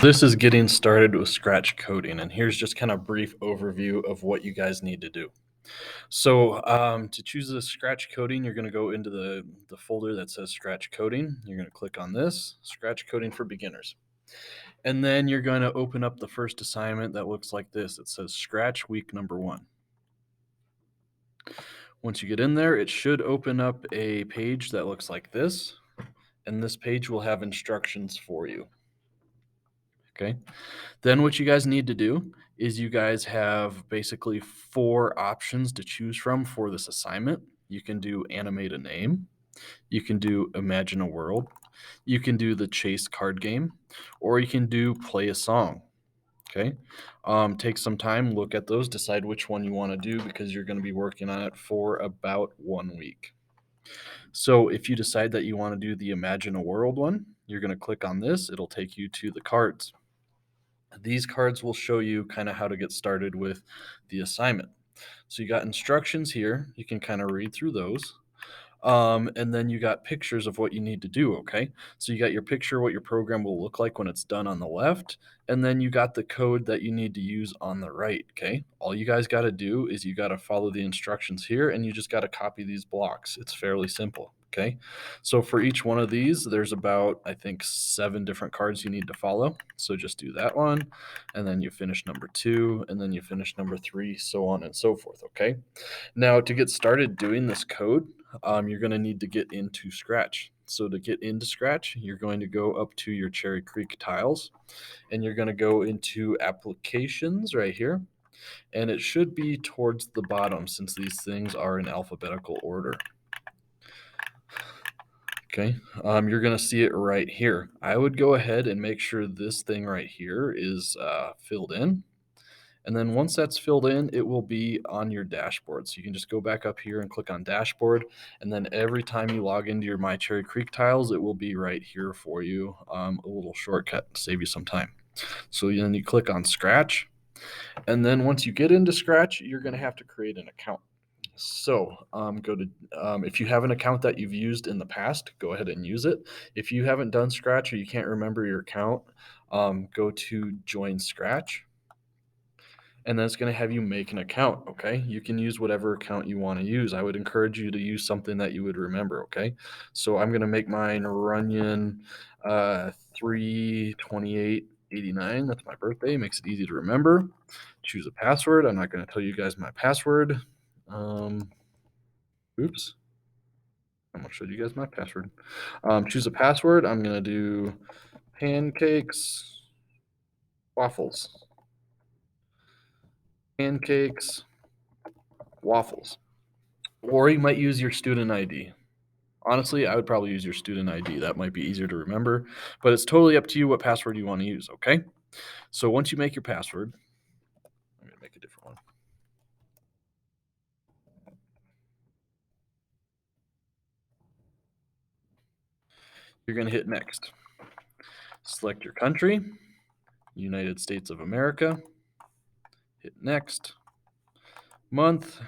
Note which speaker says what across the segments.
Speaker 1: This is getting started with Scratch coding, and here's just kind of brief overview of what you guys need to do. To choose the Scratch coding, you're going to go into the folder that says Scratch coding. You're going to click on this, Scratch coding for beginners. And then you're going to open up the first assignment that looks like this. It says Scratch week number 1. Once you get in there, it should open up a page that looks like this, and this page will have instructions for you. Okay. Then what you guys need to do is you guys have basically 4 options to choose from for this assignment. You can do animate a name, you can do imagine a world, you can do the chase card game, or you can do play a song. Okay. Take some time, look at those, decide which one you want to do because you're going to be working on it for about 1 week. So if you decide that you want to do the imagine a world one, you're going to click on this. It'll take you to the cards. These cards will show you kind of how to get started with the assignment. So you got instructions here. You can kind of read through those. And then you got pictures of what you need to do. Okay. So you got your picture, what your program will look like when it's done on the left. And then you got the code that you need to use on the right. Okay. All you guys got to do is you got to follow the instructions here and you just got to copy these blocks. It's fairly simple. Okay. So for each one of these, there's about, I think, 7 different cards you need to follow. So just do that one. And then you finish number 2. And then you finish number 3, so on and so forth. Okay. Now, to get started doing this code, you're going to need to get into Scratch. So to get into Scratch, you're going to go up to your Cherry Creek tiles, and you're going to go into Applications right here, and it should be towards the bottom since these things are in alphabetical order. Okay, you're going to see it right here. I would go ahead and make sure this thing right here is filled in. And then once that's filled in, it will be on your dashboard. So you can just go back up here and click on dashboard. And then every time you log into your My Cherry Creek tiles, it will be right here for you. A little shortcut to save you some time. So then you click on Scratch. And then once you get into Scratch, you're going to have to create an account. So go to, if you have an account that you've used in the past, go ahead and use it. If you haven't done Scratch or you can't remember your account, go to Join Scratch. And then it's going to have you make an account. Okay. You can use whatever account you want to use. I would encourage you to use something that you would remember. Okay. So I'm going to make mine Runyon 32889. That's my birthday. Makes it easy to remember. Choose a password. I'm not going to tell you guys my password. Oops. I'm going to show you guys my password. Choose a password. I'm going to do pancakes, waffles. Pancakes, waffles. Or you might use your student ID. Honestly, I would probably use your student ID. That might be easier to remember, but it's totally up to you what password you want to use, okay? So once you make your password, I'm going to make a different one. You're going to hit next. Select your country, United States of America. Hit next. Month.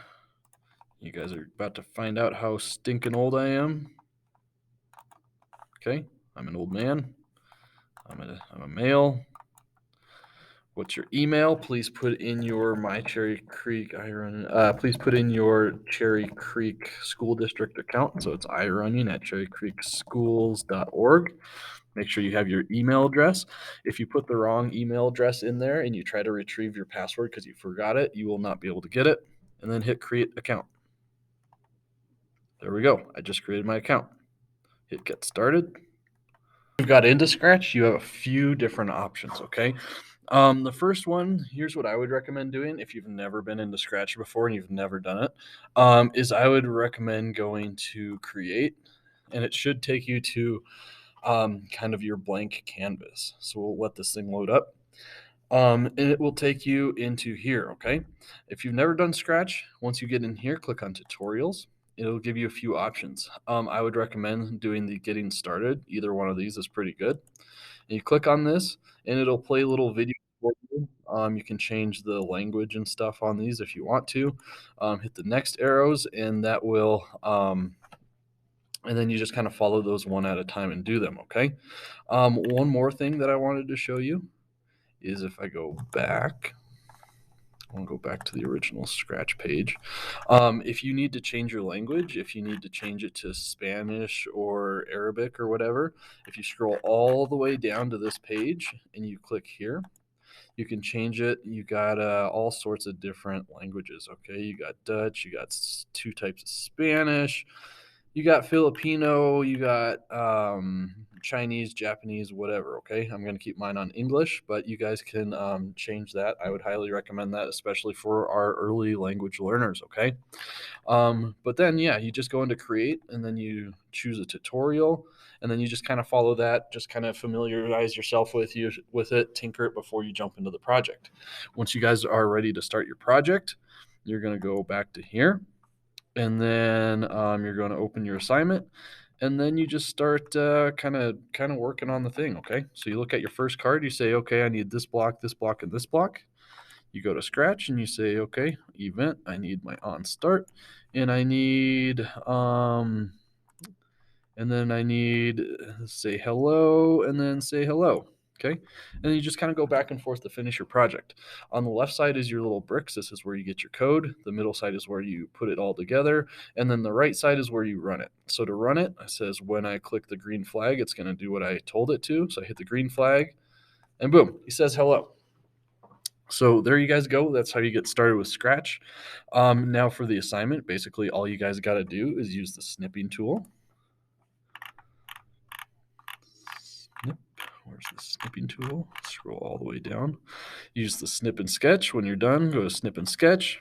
Speaker 1: You guys are about to find out how stinking old I am. Okay, I'm an old man. I'm a male. What's your email? Please put in your My Cherry Creek please put in your Cherry Creek School District account. So it's iRunyon at cherrycreekschools.org. Make sure you have your email address. If you put the wrong email address in there and you try to retrieve your password because you forgot it, you will not be able to get it. And then hit create account. There we go. I just created my account. Hit get started. You've got into Scratch, you have a few different options, okay? The first one, here's what I would recommend doing if you've never been into Scratch before and you've never done it, is I would recommend going to Create, and it should take you to kind of your blank canvas. So we'll let this thing load up. And it will take you into here, okay? If you've never done Scratch, once you get in here, click on Tutorials. It'll give you a few options. I would recommend doing the Getting Started. Either one of these is pretty good. And you click on this, and it'll play little videos for you. You can change the language and stuff on these if you want to. Hit the next arrows, and that will, and then you just kind of follow those one at a time and do them, okay? One more thing that I wanted to show you is if I go back, I'll go back to the original Scratch page. If you need to change your language, if you need to change it to Spanish or Arabic or whatever, if you scroll all the way down to this page and you click here, you can change it. You got all sorts of different languages. Okay, you got Dutch, you got two types of Spanish, you got Filipino, you got Chinese, Japanese, whatever. Okay, I'm going to keep mine on English, but you guys can change that. I would highly recommend that, especially for our early language learners. Okay, but then, yeah, you just go into create and then you choose a tutorial and then you just kind of follow that, just kind of familiarize yourself with it, tinker it before you jump into the project. Once you guys are ready to start your project, you're going to go back to here and then you're going to open your assignment and then you just start kind of working on the thing. Okay, so you look at your first card, you say, okay, I need this block, and this block. You go to Scratch and you say, okay, event, I need my on start, and I need and then I need say hello and then say hello. Okay, and you just kind of go back and forth to finish your project. On the left side is your little bricks. This is where you get your code. The middle side is where you put it all together, and then the right side is where you run it. So to run it, it says when I click the green flag, it's going to do what I told it to. So I hit the green flag, and boom, he says hello. So there you guys go. That's how you get started with Scratch. Now for the assignment, basically all you guys got to do is use the snipping tool. Snip. Where's the snipping tool? Scroll all the way down. Use the snip and sketch. When you're done, go to snip and sketch.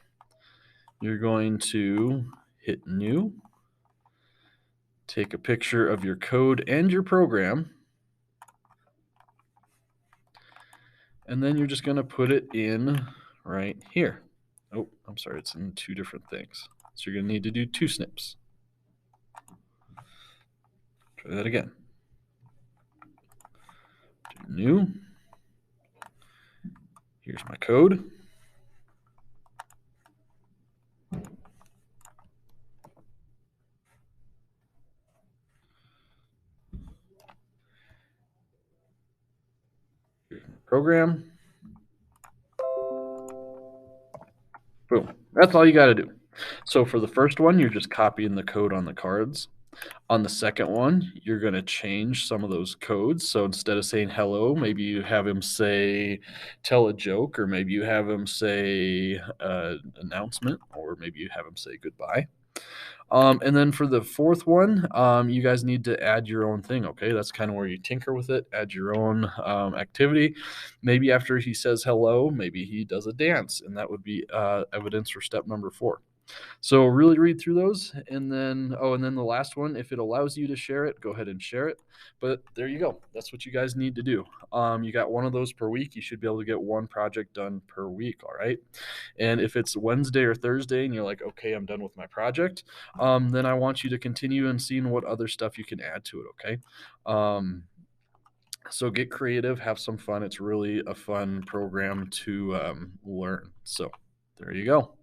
Speaker 1: You're going to hit new. Take a picture of your code and your program. And then you're just going to put it in right here. Oh, I'm sorry, it's in two different things. So you're going to need to do two snips. Try that again. Do new. Here's my code. Here's my program. Boom. That's all you got to do. So for the first one, you're just copying the code on the cards. On the second one, you're going to change some of those codes. So instead of saying hello, maybe you have him say, tell a joke, or maybe you have him say announcement, or maybe you have him say goodbye. And then for the fourth one, you guys need to add your own thing. Okay, that's kind of where you tinker with it, add your own activity. Maybe after he says hello, maybe he does a dance, and that would be evidence for step number 4. So really read through those, and then the last one, if it allows you to share it, go ahead and share it. But there you go. That's what you guys need to do. You got one of those per week. You should be able to get one project done per week. All right. And if it's Wednesday or Thursday, and you're like, okay, I'm done with my project, then I want you to continue and seeing what other stuff you can add to it. Okay. So get creative, have some fun. It's really a fun program to learn. So there you go.